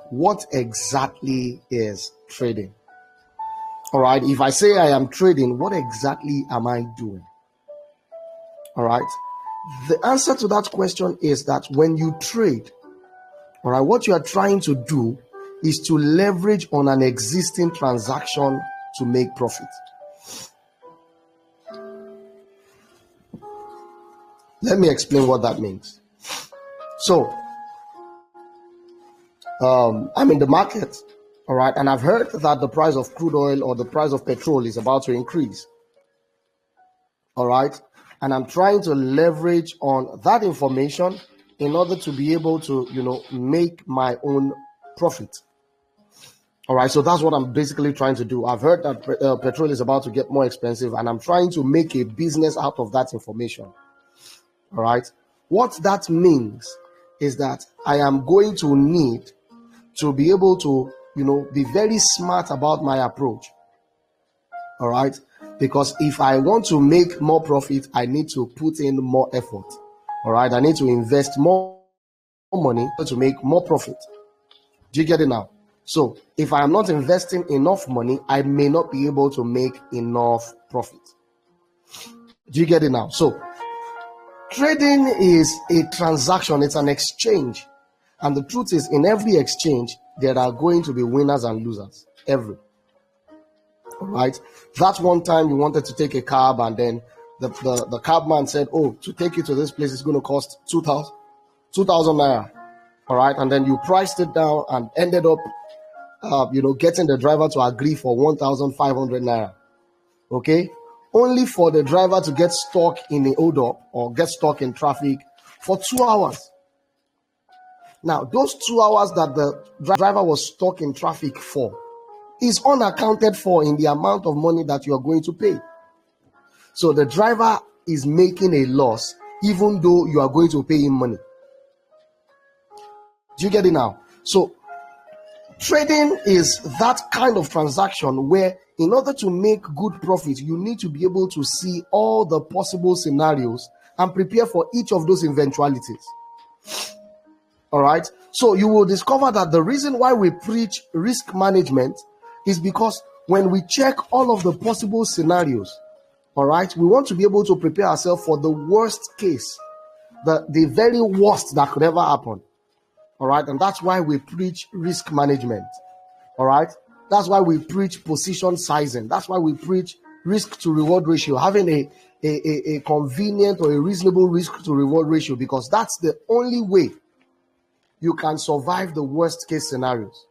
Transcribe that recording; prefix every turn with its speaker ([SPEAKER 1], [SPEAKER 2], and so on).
[SPEAKER 1] what exactly is trading? All right, if I say I am trading, what exactly am I doing? All right, the answer to that question is that when you trade, all right, what you are trying to do is to leverage on an existing transaction to make profit. Let me explain what that means. So, I'm in the market, all right, and I've heard that the price of crude oil or the price of petrol is about to increase, all right, and I'm trying to leverage on that information in order to be able to, make my own profit. All right, so that's what I'm basically trying to do. I've heard that petrol is about to get more expensive, and I'm trying to make a business out of that information. All right, what that means is that I am going to need to be able to, be very smart about my approach. All right, because if I want to make more profit, I need to put in more effort. All right, I need to invest more money to make more profit. Do you get it now? So if I am not investing enough money, I may not be able to make enough profit. Do you get it now? So trading is a transaction, it's an exchange. And the truth is, in every exchange, there are going to be winners and losers. Every. All right. That one time you wanted to take a cab, and then the cab man said, "Oh, to take you to this place is going to cost 2,000 naira." All right. And then you priced it down and ended up, getting the driver to agree for 1,500 naira. Okay. Only for the driver to get stuck in a hold up or get stuck in traffic for 2 hours. Now, those 2 hours that the driver was stuck in traffic for is unaccounted for in the amount of money that you are going to pay. So the driver is making a loss even though you are going to pay him money. Do you get it now? So trading is that kind of transaction where in order to make good profit, you need to be able to see all the possible scenarios and prepare for each of those eventualities. All right. So you will discover that the reason why we preach risk management is because when we check all of the possible scenarios, all right, we want to be able to prepare ourselves for the worst case, the very worst that could ever happen. All right. And that's why we preach risk management. All right. That's why we preach position sizing. That's why we preach risk to reward ratio, having a convenient or a reasonable risk to reward ratio, because that's the only way you can survive the worst case scenarios.